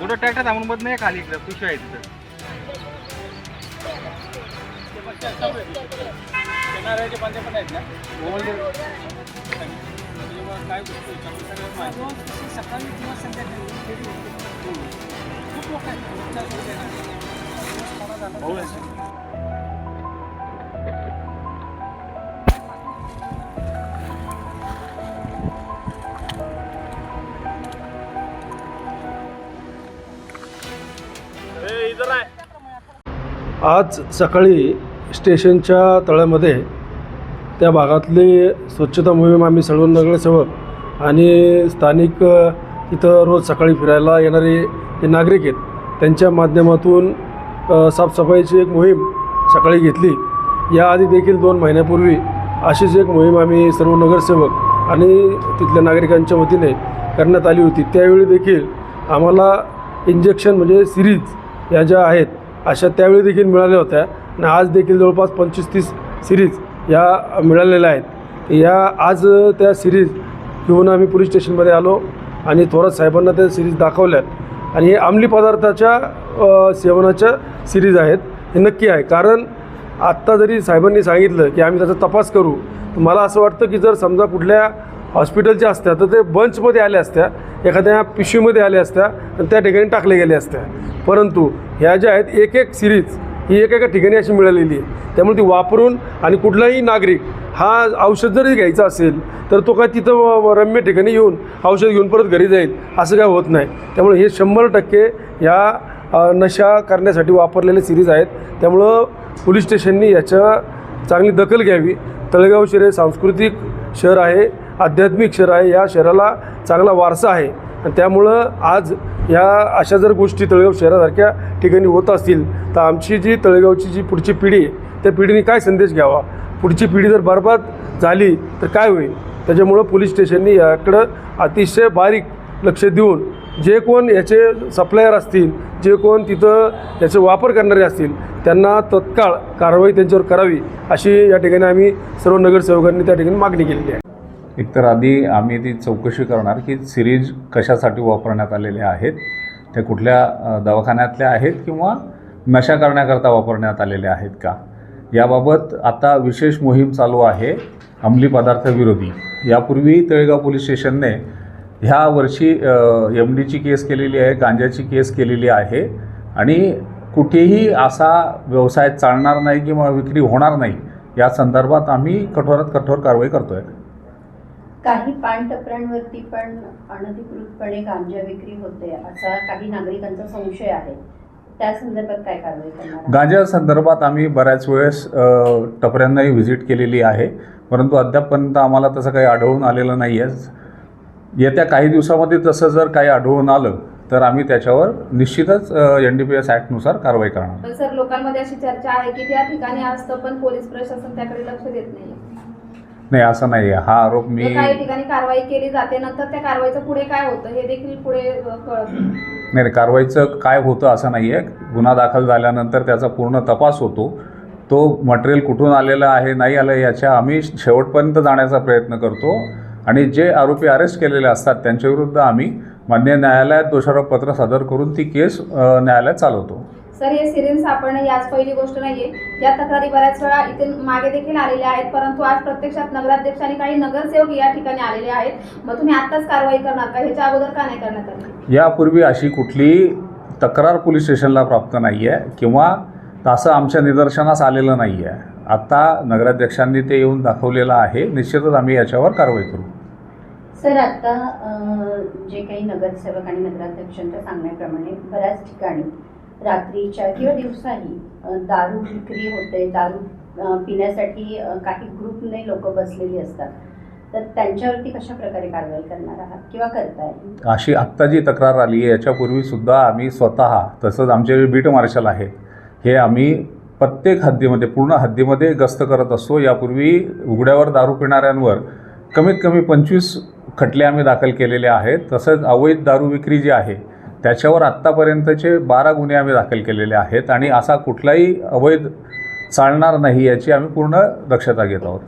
छोटं ट्रॅक्टर थांबून मध नाही खाली इकडं पिशव्या आहे तिथं. बंदे पण आहेत ना काय सकाळी किंवा संध्याकाळी खूप लोक आहेत. आज सकाळी स्टेशनच्या तळ्यामध्ये त्या भागातली स्वच्छता मोहीम आम्ही सर्व नगरसेवक आणि स्थानिक इथं रोज सकाळी फिरायला येणारे जे नागरिक आहेत त्यांच्या माध्यमातून साफसफाईची एक मोहीम सकाळी घेतली. याआधी देखील 2 महिन्यापूर्वी अशीच एक मोहीम आम्ही सर्व नगरसेवक आणि तिथल्या नागरिकांच्या वतीने करण्यात आली होती. त्यावेळी देखील आम्हाला इंजेक्शन म्हणजे सिरीज या ज्या आहेत अशा त्यावेळी देखील मिळाल्या होत्या आणि आज देखील जवळपास 25-30 सिरीज या मिळालेल्या आहेत. या आज त्या सिरीज घेऊन आम्ही पोलीस स्टेशनमध्ये आलो आणि थोरात साहेबांना त्या सिरीज दाखवल्यात आणि हे अंमली पदार्थाच्या सेवनाच्या सिरीज आहेत. हे नक्की आहे, कारण आत्ता जरी साहेबांनी सांगितलं की आम्ही त्याचा तपास करू, तर मला असं वाटतं की जर समजा कुठल्या हॉस्पिटलच्या असत्या तर ते बंचमध्ये आल्या असत्या, एखाद्या पिशवीमध्ये आल्या असत्या आणि त्या ठिकाणी टाकल्या गेल्या असत्या. परंतु ह्या ज्या आहेत एक एक सिरीज ही एका ठिकाणी अशी मिळालेली आहे. त्यामुळे ती वापरून आणि कुठलाही नागरिक हा औषध जरी घ्यायचा असेल तर तो काय तिथं रम्य ठिकाणी येऊन औषध घेऊन परत घरी जाईल असं काय होत नाही. त्यामुळे हे 100% ह्या नशा करण्यासाठी वापरलेले सिरीज आहेत. त्यामुळं पोलीस स्टेशननी याच्या चांगली दखल घ्यावी. तळेगाव शहर हे सांस्कृतिक शहर आहे, आध्यात्मिक शहर आहे, या शहराला चांगला वारसा आहे आणि त्यामुळं आज ह्या अशा जर गोष्टी तळेगाव शहरासारख्या ठिकाणी होत असतील तर आमची जी तळेगावची जी पुढची पिढी आहे त्या पिढीने काय संदेश घ्यावा, पुढची पिढी जर बरबाद झाली तर काय होईल. त्याच्यामुळं पोलीस स्टेशननी याकडं अतिशय बारीक लक्ष देऊन जे कोण याचे सप्लायर असतील, जे कोण तिथं याचा वापर करणारे असतील त्यांना तत्काळ कारवाई त्यांच्यावर करावी अशी या ठिकाणी आम्ही सर्व नगरसेवकांनी त्या ठिकाणी मागणी केलेली आहे. एकतर आधी आम्ही ती चौकशी करणार की सिरीज कशासाठी वापरण्यात आलेल्या आहेत, त्या कुठल्या दवाखान्यातल्या आहेत किंवा नशा करण्याकरता वापरण्यात आलेल्या आहेत का, याबाबत आता विशेष मोहीम चालू आहे अंमली पदार्थ विरोधी. यापूर्वी तळेगाव पोलीस स्टेशनने ह्या वर्षी MDची केस केलेली आहे, गांजाची केस केलेली आहे आणि कुठेही असा व्यवसाय चालणार नाही किंवा विक्री होणार नाही या संदर्भात आम्ही कठोरात कठोर कारवाई करतो आहे. काही पानटपऱ्यांवरती पण अनधिकृतपणे गांजा विक्री होते असा काही नागरिकांचा संशय आहे, त्या संदर्भात काय कारवाई करणार? गांजा संदर्भात आम्ही बऱ्याच वेळेस टपऱ्यांनाही व्हिजिट केलेली आहे, परंतु अद्यापपर्यंत आम्हाला तसं काही आढळून आलेलं नाही आहे. येत्या काही दिवसामध्ये तसं जर काही आढळून आलं तर आम्ही त्याच्यावर निश्चितच NDPS ॲक्टनुसार कारवाई करणार. पण सर, लोकांमध्ये अशी चर्चा आहे की त्या ठिकाणी असतं पण पोलीस प्रशासन त्याकडे लक्ष देत नाही. नाही, असं नाही आहे. हा आरोप मी काही ठिकाणी कारवाई केली जाते, नंतर त्या कारवाईचं पुढे काय होतं हे देखील पुढे कळत नाही. कारवाईचं काय होतं असं नाही आहे. गुन्हा दाखल झाल्यानंतर त्याचा पूर्ण तपास होतो. तो मटेरियल कुठून आलेलं आहे नाही आलं याच्या आम्ही शेवटपर्यंत जाण्याचा प्रयत्न करतो आणि जे आरोपी अरेस्ट केलेले असतात त्यांच्याविरुद्ध आम्ही मान्य न्यायालयात दोषारोप पत्र सादर करून ती केस न्यायालयात चालवतो. सर, हे सिरिंज सापडणं याच पहिली गोष्ट नाहीये. या तक्रारी बऱ्याच वेळा इथे मागे देखील आलेल्या आहेत, परंतु आज प्रत्यक्षात नगराध्यक्ष आणि काही नगरसेवक या ठिकाणी आलेले आहेत. मग तुम्ही आत्ताच कारवाई करणार का? ह्याच्या अगोदर का नाही करण्यात आली? यापूर्वी अशी कुठली तक्रार पोलीस स्टेशनला प्राप्त नाही आहे किंवा तसं आमच्या निदर्शनास आलेलं नाही आहे. आता नगराध्यक्षांनी ते येऊन दाखवलेलं आहे. निश्चितच आम्ही याच्यावर कारवाई करू. सर, आता जे काही नगरसेवक आणि नगराध्यक्षांच्या सांगण्याप्रमाणे बऱ्याच ठिकाणी रात्रीच्या किंवा दिवसाही दारू विक्री होते, दारू पिण्यासाठी काही ग्रुपने लोक बसलेली असतात, तर त्यांच्यावरती कशा प्रकारे कारवाई करणार आहात किंवा करताय? अशी आत्ता जी तक्रार आली आहे याच्यापूर्वीसुद्धा आम्ही स्वतः तसंच आमचे बीट मार्शल आहेत हे आम्ही प्रत्येक हद्दीमध्ये पूर्ण हद्दीमध्ये गस्त करत असतो. यापूर्वी उघड्यावर दारू पिणाऱ्यांवर कमीत कमी 25 खटले आम्ही दाखल केलेले आहेत. तसंच अवैध दारू विक्री जी आहे त्याच्यावर आत्तापर्यंतचे 12 गुन्हे आम्ही दाखल केलेले आहेत आणि असा कुठलाही अवैध चालणार नाही याची आम्ही पूर्ण दक्षता घेत आहोत.